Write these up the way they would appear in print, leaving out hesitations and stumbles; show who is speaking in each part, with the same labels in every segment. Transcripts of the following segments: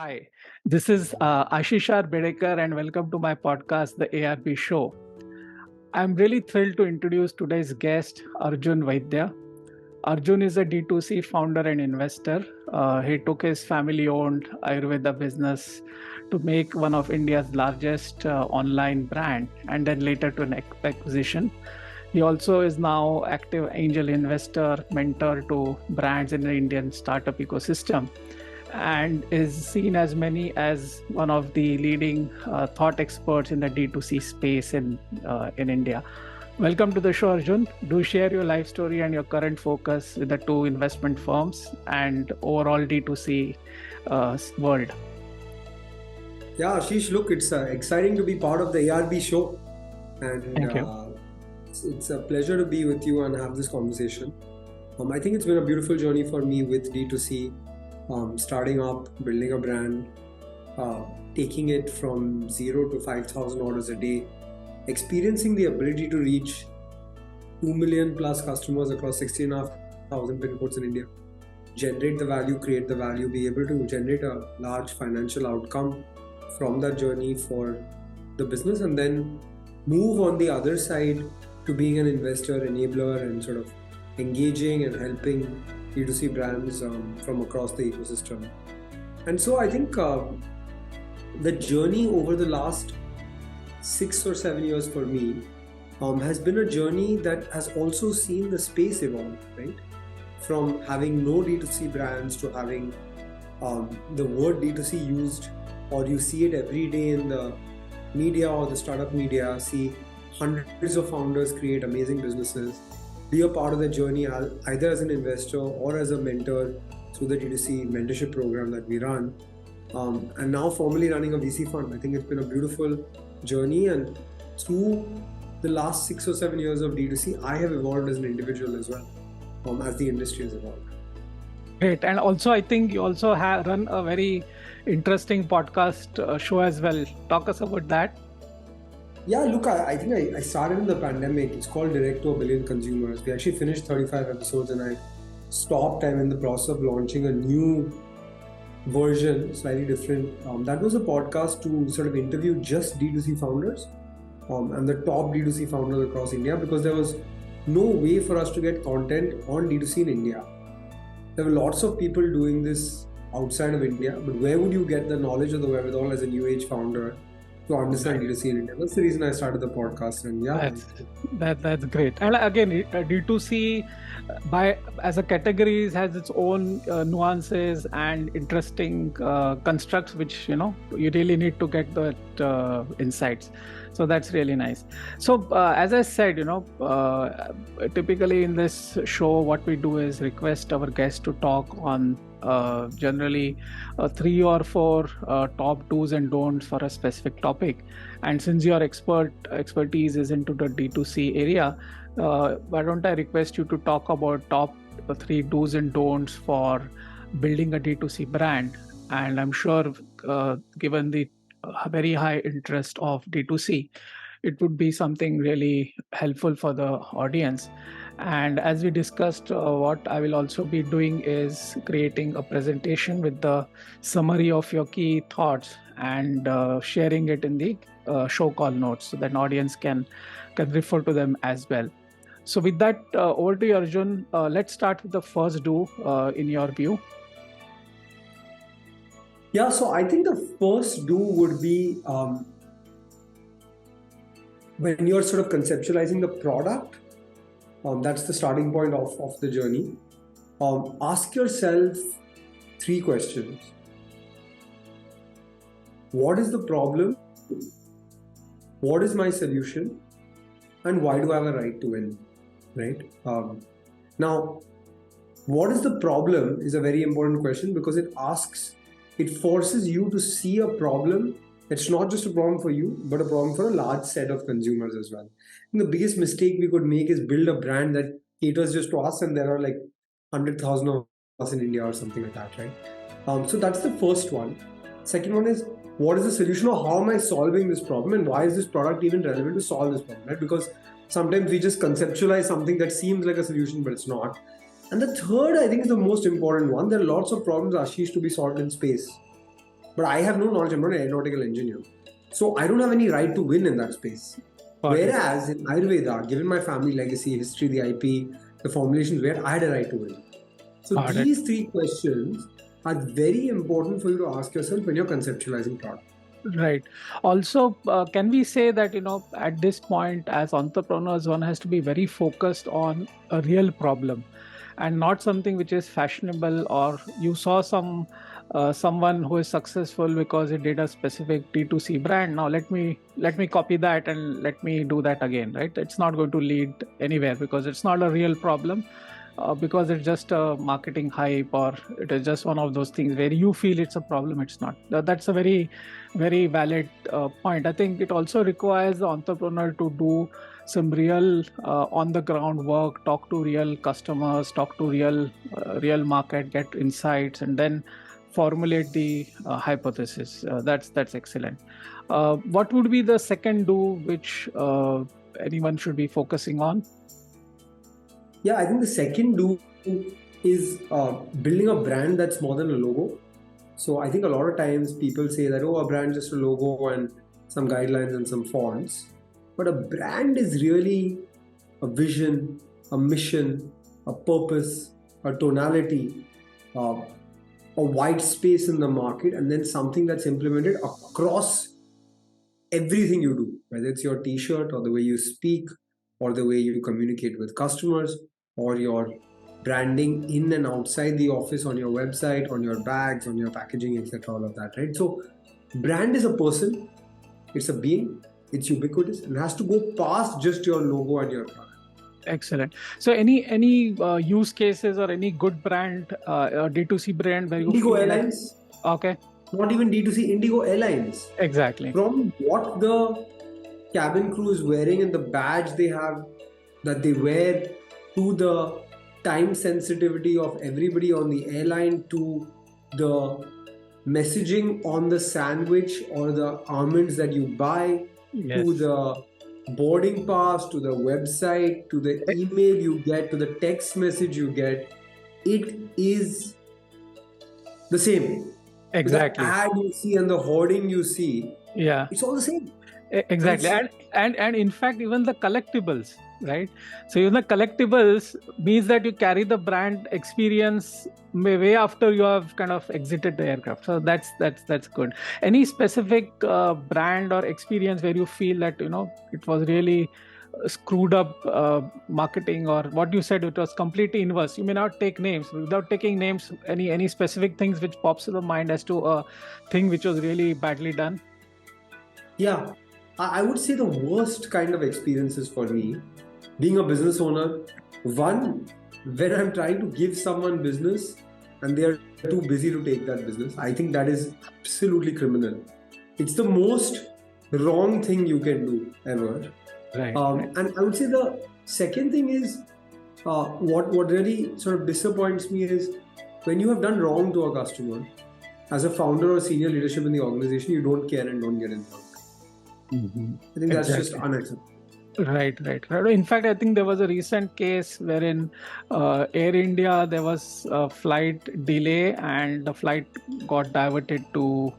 Speaker 1: Hi, this is Ashishar Bedekar, and welcome to my podcast, The ARP Show. I'm really thrilled to introduce today's guest, Arjun Vaidya. Arjun is a D2C founder and investor. He took his family owned Ayurveda business to make one of India's largest online brand and then later to an acquisition. He also is now active angel investor, mentor to brands in the Indian startup ecosystem and is seen as many as one of the leading thought experts in the D2C space in India. Welcome to the show, Arjun. Do share your life story and your current focus with the two investment firms and overall D2C world.
Speaker 2: Yeah, Ashish, look, it's exciting to be part of the ARB show. And
Speaker 1: Thank you.
Speaker 2: it's a pleasure to be with you and have this conversation. I think it's been a beautiful journey for me with D2C, starting up, building a brand, taking it from 0 to 5,000 orders a day, experiencing the ability to reach 2 million plus customers across 16,500 pin codes in India, generate the value, create the value, be able to generate a large financial outcome from that journey for the business, and then move on the other side to being an investor, enabler, and sort of engaging and helping D2C brands from across the ecosystem. And so I think the journey over the last 6 or 7 years for me has been a journey that has also seen the space evolve, right? From having no D2C brands to having the word D2C used, or you see it every day in the media or the startup media, see hundreds of founders create amazing businesses, be a part of the journey either as an investor or as a mentor through the D2C mentorship program that we run, and now formally running a VC fund. I think it's been a beautiful journey, and through the last 6 or 7 years of D2C, I have evolved as an individual as well, as the industry has evolved.
Speaker 1: Great. And also, I think you also run a very interesting podcast show as well. Talk us about that.
Speaker 2: Yeah, look, I think I started in the pandemic. It's called Direct to a Billion Consumers. We actually finished 35 episodes and I stopped. I'm in the process of launching a new version, slightly different. That was a podcast to sort of interview just D2C founders and the top D2C founders across India, because there was no way for us to get content on D2C in India. There were lots of people doing this outside of India, but where would you get the knowledge or the wherewithal as a new age founder to understand D2C in India? That's the reason I started the podcast. And yeah,
Speaker 1: that's great. And again, D2C as a category has its own nuances and interesting constructs, which you really need to get that insights. So that's really nice. So as I said, typically in this show, what we do is request our guests to talk on generally 3 or 4 top do's and don'ts for a specific topic. And since your expertise is into the D2C area, why don't I request you to talk about top 3 do's and don'ts for building a D2C brand? And I'm sure given the very high interest of D2C, it would be something really helpful for the audience. And as we discussed, what I will also be doing is creating a presentation with the summary of your key thoughts and sharing it in the show call notes so that an audience can refer to them as well. So with that, over to you, Arjun. Let's start with the first do in your view.
Speaker 2: Yeah, so I think the first do would be when you're sort of conceptualizing the product. That's the starting point of the journey. Ask yourself 3 questions. What is the problem? What is my solution? And why do I have a right to win? Right? Now, what is the problem is a very important question, because it forces you to see a problem. It's not just a problem for you, but a problem for a large set of consumers as well. And the biggest mistake we could make is build a brand that caters just to us, and there are like 100,000 of us in India or something like that, right? So that's the first one. Second one is, what is the solution, or how am I solving this problem, and why is this product even relevant to solve this problem, right? Because sometimes we just conceptualize something that seems like a solution, but it's not. And the third, I think, is the most important one. There are lots of problems, Ashish, to be solved in space. but I have no knowledge. I'm not an aeronautical engineer. So I don't have any right to win in that space. Whereas in Ayurveda, given my family legacy, history, the IP, the formulations where I had a right to win. So these three questions are very important for you to ask yourself when you're conceptualizing product.
Speaker 1: Right. Also, can we say that, at this point as entrepreneurs, one has to be very focused on a real problem and not something which is fashionable, or you saw someone who is successful because he did a specific D2C brand. Now let me copy that and let me do that again, right? It's not going to lead anywhere because it's not a real problem. Because it's just a marketing hype, or it is just one of those things where you feel it's a problem. It's not. That's a very, very valid point. I think it also requires the entrepreneur to do some real on the ground work, talk to real customers, talk to real market, get insights, and then formulate the hypothesis. That's excellent. What would be the second do which anyone should be focusing on?
Speaker 2: Yeah, I think the second do is building a brand that's more than a logo. So I think a lot of times people say that, a brand is just a logo and some guidelines and some fonts. But a brand is really a vision, a mission, a purpose, a tonality, a white space in the market, and then something that's implemented across everything you do, whether it's your t-shirt or the way you speak or the way you communicate with customers or your branding in and outside the office, on your website, on your bags, on your packaging, etc. All of that, right? So brand is a person, it's a being, it's ubiquitous, and has to go past just your logo and your product.
Speaker 1: Excellent. So any use cases or any good brand, D2C brand where you
Speaker 2: Indigo Airlines.
Speaker 1: Okay.
Speaker 2: Not even D2C, Indigo Airlines.
Speaker 1: Exactly.
Speaker 2: From what the cabin crew is wearing and the badge they have that they wear, to the time sensitivity of everybody on the airline, to the messaging on the sandwich or the almonds that you buy, to the boarding pass, to the website, to the email you get, to the text message you get, it is the same.
Speaker 1: Exactly.
Speaker 2: The ad you see and the hoarding you see, it's all the same.
Speaker 1: Exactly. And in fact, even the collectibles, right? So even the collectibles means that you carry the brand experience way after you have kind of exited the aircraft. So that's good. Any specific brand or experience where you feel that it was really screwed up marketing, or what you said, it was completely inverse? You may not take names. Without taking names, any specific things which pops to the mind as to a thing which was really badly done?
Speaker 2: Yeah, I would say the worst kind of experiences for me, being a business owner, one, when I'm trying to give someone business and they are too busy to take that business, I think that is absolutely criminal. It's the most wrong thing you can do ever.
Speaker 1: Right.
Speaker 2: And I would say the second thing is, what really sort of disappoints me is when you have done wrong to a customer, as a founder or senior leadership in the organization, you don't care and don't get involved. I think that's just unacceptable.
Speaker 1: Right. In fact, I think there was a recent case wherein Air India, there was a flight delay and the flight got diverted to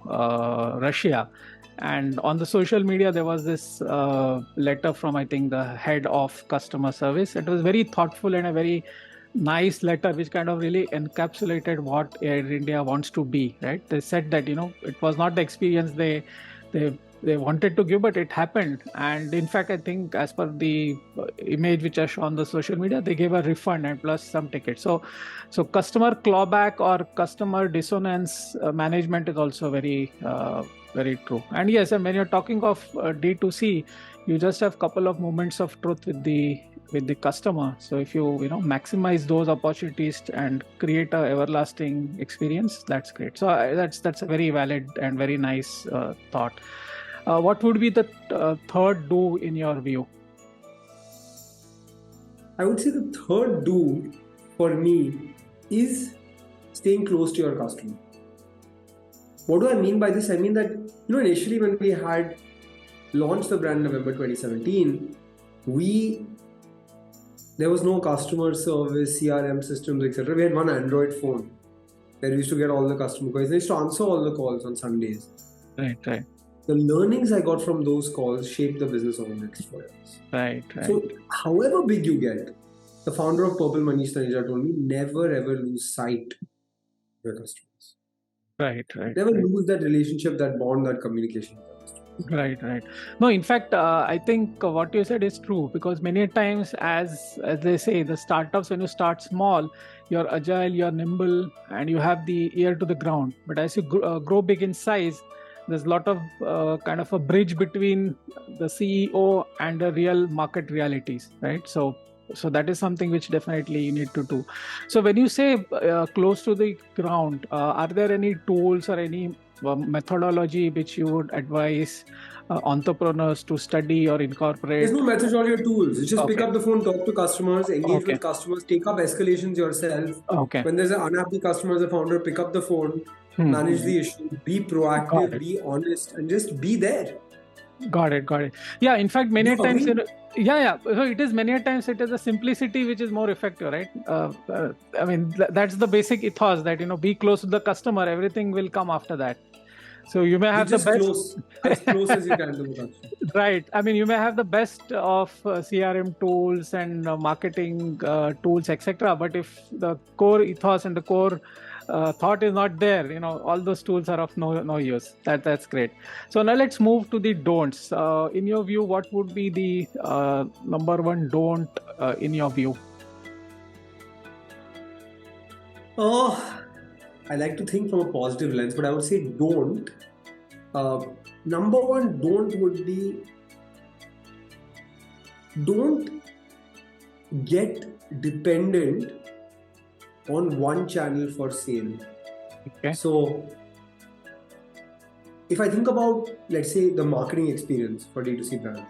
Speaker 1: Russia. And on the social media, there was this letter from, I think, the head of customer service. It was very thoughtful and a very nice letter, which kind of really encapsulated what Air India wants to be, right? They said that, it was not the experience they wanted to give, but it happened. And in fact, I think as per the image which I saw on the social media, they gave a refund and plus some tickets. So customer clawback or customer dissonance management is also very true. And yes, and when you're talking of D2C, you just have a couple of moments of truth with the customer. So if you maximize those opportunities and create a everlasting experience, that's great. So that's a very valid and very nice thought. What would be the third do in your view?
Speaker 2: I would say the third do for me is staying close to your customer. What do I mean by this? I mean that, initially when we had launched the brand in November 2017, there was no customer service, CRM systems, etc. We had one Android phone. where we used to get all the customer calls. I used to answer all the calls on Sundays.
Speaker 1: Right.
Speaker 2: The learnings I got from those calls shaped the business over the next 4 years.
Speaker 1: Right.
Speaker 2: So, however big you get, the founder of Purple, Manish Taneja, told me, never ever lose sight of your customers.
Speaker 1: Right.
Speaker 2: Never lose that relationship, that bond, that communication with the customers.
Speaker 1: Right. No, in fact, I think what you said is true, because many times, as they say, the startups, when you start small, you're agile, you're nimble, and you have the ear to the ground. But as you grow big in size, there's a lot of kind of a bridge between the CEO and the real market realities, right? So that is something which definitely you need to do. So when you say close to the ground, are there any tools or any methodology which you would advise entrepreneurs to study or incorporate?
Speaker 2: There's no methodology or tools. You just pick up the phone, talk to customers, engage with customers, take up escalations yourself. When there's an unhappy customer as a founder, pick up the phone, manage the issue, be proactive, be honest, and just be there.
Speaker 1: Got it. Yeah, in fact, many times, so it is many times it is a simplicity which is more effective, right? I mean, that's the basic ethos that, be close to the customer, everything will come after that. So you may have the best,
Speaker 2: as close as you can to the customer.
Speaker 1: Right. I mean, you may have the best of CRM tools and marketing tools, etc. But if the core ethos and the core thought is not there, all those tools are of no use. That's great. So now let's move to the don'ts. In your view, what would be the number one don't in your view?
Speaker 2: I like to think from a positive lens, but I would say don't. Number one don't would be, don't get dependent on one channel for sale.
Speaker 1: Okay.
Speaker 2: So if I think about, let's say, the marketing experience for D2C brands,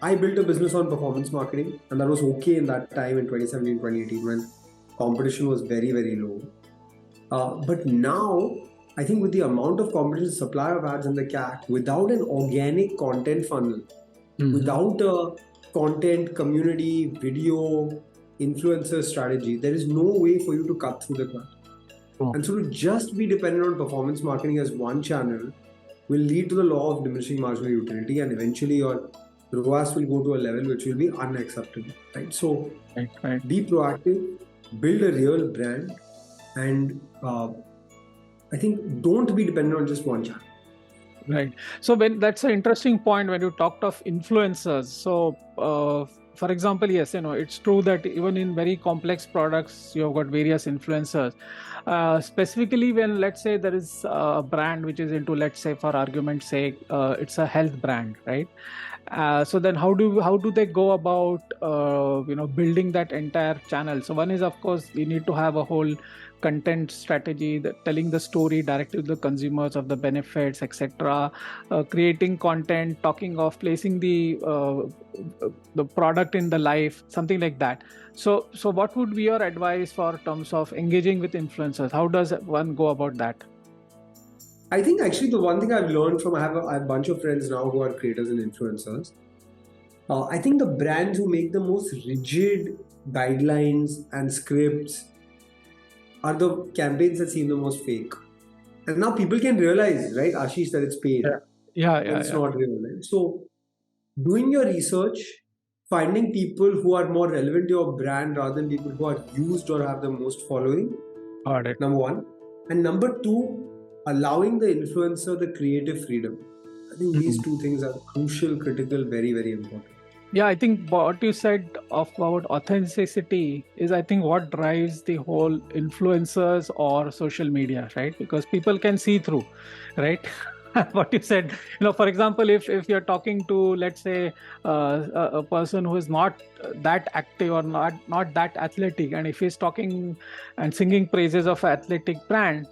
Speaker 2: I built a business on performance marketing, and that was okay in that time in 2017, 2018 when competition was very, very low. But now, I think with the amount of competition, supply of ads and the CAC, without an organic content funnel, without a content community, video, influencer strategy, there is no way for you to cut through the crowd. And so to just be dependent on performance marketing as one channel will lead to the law of diminishing marginal utility, and eventually your ROAS will go to a level which will be unacceptable. Right? So be proactive, build a real brand, and I think don't be dependent on just one channel.
Speaker 1: Right. So that's an interesting point when you talked of influencers. So for example, yes, it's true that even in very complex products, you've got various influencers. Specifically when, let's say, there is a brand which is into, let's say, for argument's sake, it's a health brand, right? So then how do they go about building that entire channel? So one is, of course, you need to have a whole content strategy, telling the story directly to the consumers of the benefits, etc. Creating content, talking of placing the product in the life, something like that. So what would be your advice for terms of engaging with influencers? How does one go about that?
Speaker 2: I think actually the one thing I've learned from, I have a bunch of friends now who are creators and influencers. I think the brands who make the most rigid guidelines and scripts are the campaigns that seem the most fake. And now people can realize, right, Ashish, that it's paid. It's not real. Right? So doing your research, finding people who are more relevant to your brand rather than people who are used or have the most following. Number one. And number two, allowing the influencer the creative freedom. I think these two things are crucial, critical, very, very important.
Speaker 1: Yeah, I think what you said about authenticity is, I think, what drives the whole influencers or social media, right? Because people can see through, right? What you said, for example, if you're talking to, let's say, a person who is not that active or not that athletic, and if he's talking and singing praises of an athletic brand,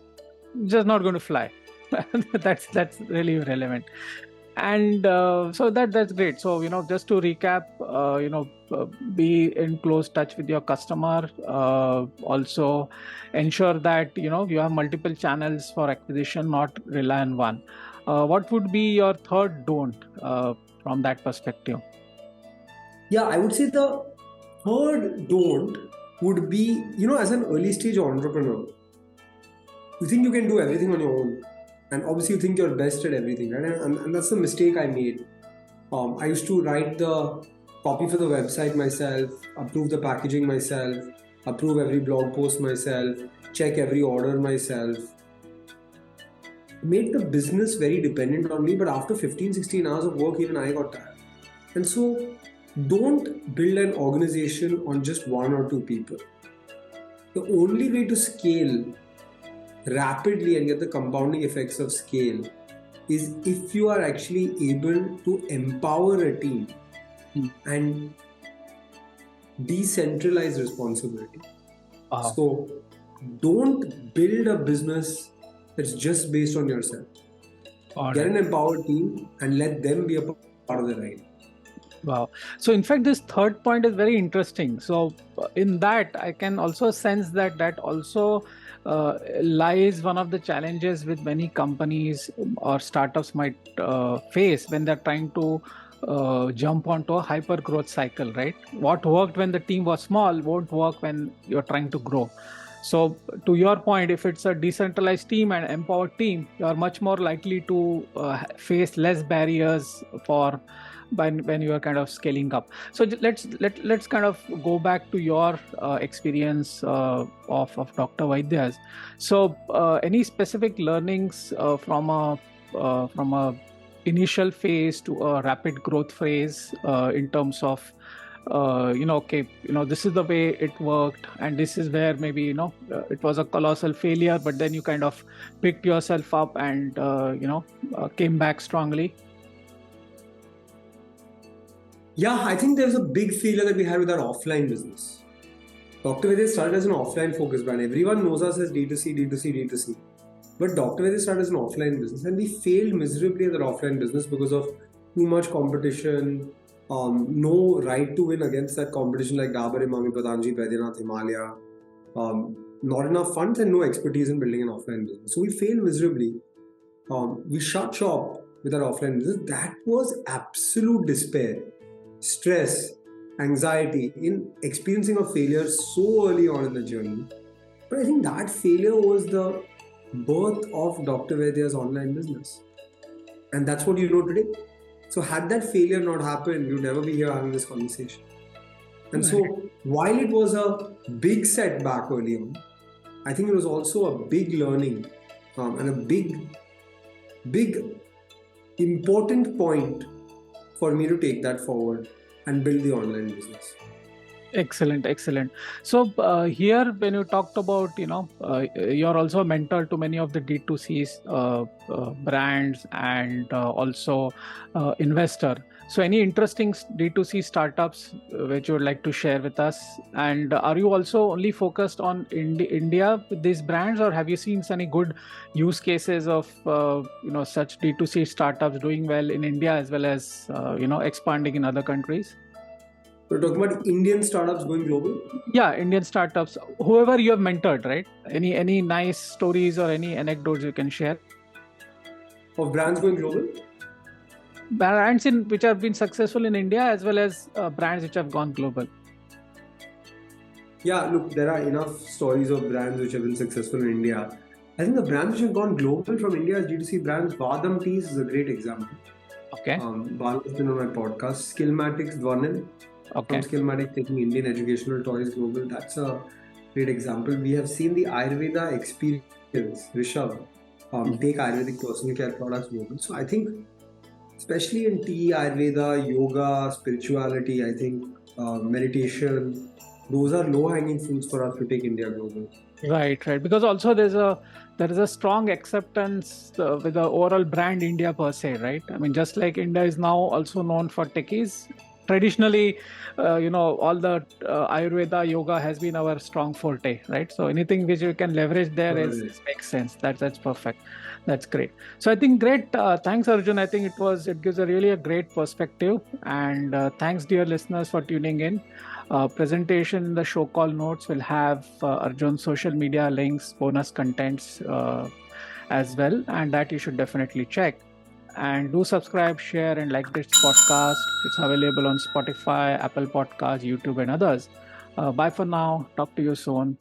Speaker 1: just not going to fly. That's really relevant. And so that's great. So just to recap, be in close touch with your customer. Also ensure that you have multiple channels for acquisition, not rely on one. What would be your third don't from that perspective?
Speaker 2: Yeah, I would say the third don't would be, as an early stage entrepreneur, You think you can do everything on your own, and obviously you think you're best at everything, right? And that's the mistake I made. I used to write the copy for the website myself, approve the packaging myself, approve every blog post myself, check every order myself. Made the business very dependent on me, but after 15, 16 hours of work, even I got tired. And so, don't build an organization on just one or two people. The only way to scale rapidly and get the compounding effects of scale is if you are actually able to empower a team and decentralize responsibility. So don't build a business that's just based on yourself. Get an empowered team and let them be a part of the ride.
Speaker 1: Wow. So in fact, this third point is very interesting. So in that, I can also sense that also lies one of the challenges with many companies or startups might face when they're trying to jump onto a hyper growth cycle, right? What worked when the team was small won't work when you're trying to grow. So to your point, if it's a decentralized team and empowered team, you're much more likely to face less barriers for when you are kind of scaling up. So let's kind of go back to your experience of Dr. Vaidya's. So any specific learnings from a initial phase to a rapid growth phase in terms of this is the way it worked, and this is where maybe it was a colossal failure, but then you kind of picked yourself up and came back strongly?
Speaker 2: Yeah, I think there's a big failure that we had with our offline business. Dr. Vaidya started as an offline focused brand. Everyone knows us as D2C, D2C, D2C. But Dr. Vaidya started as an offline business, and we failed miserably at that offline business because of too much competition, no right to win against that competition like Dabur, Imami, Patanjali, Baidyanath, Himalaya, not enough funds and no expertise in building an offline business. So we failed miserably. We shut shop with our offline business. That was absolute despair, stress, anxiety in experiencing a failure so early on in the journey. But I think that failure was the birth of Dr. Vaidya's online business. And that's what you know today. So had that failure not happened, you'd never be here having this conversation. And so while it was a big setback early on, I think it was also a big learning and a big important point for me to take that forward and build the online business.
Speaker 1: Excellent. So here, when you talked about, you're also a mentor to many of the D2C brands and also investor. So any interesting D2C startups which you would like to share with us? And are you also only focused on India with these brands, or have you seen any good use cases of such D2C startups doing well in India as well as expanding in other countries?
Speaker 2: We're talking about Indian startups going global?
Speaker 1: Yeah, Indian startups, whoever you have mentored, right? Any nice stories or any anecdotes you can share?
Speaker 2: Of brands going global?
Speaker 1: Brands which have been successful in India as well as brands which have gone global.
Speaker 2: Yeah, look, there are enough stories of brands which have been successful in India. I think the brands which have gone global from India as D2C brands, Vadam Teas is a great example.
Speaker 1: Okay.
Speaker 2: Bala has been on my podcast. Skillmatics, Dwarnin.
Speaker 1: Okay.
Speaker 2: From Skillmatics taking Indian educational toys global. That's a great example. We have seen the Ayurveda experience, Rishabh, take Ayurvedic personal care products global. So I think, especially in tea, Ayurveda, yoga, spirituality, I think meditation, those are low-hanging fruits for us to take India global.
Speaker 1: Right. Because also there is a strong acceptance with the overall brand India per se, right? I mean, just like India is now also known for techies. Traditionally, all the Ayurveda yoga has been our strong forte, right? So anything which you can leverage there makes sense. That's perfect. That's great. So I think great. Thanks, Arjun. I think it gives a great perspective. And thanks, dear listeners, for tuning in. Presentation in the show call notes will have Arjun's social media links, bonus contents as well, and that you should definitely check. And do subscribe, share, and like this podcast. It's available on Spotify, Apple Podcasts, YouTube, and others. Bye for now. Talk to you soon.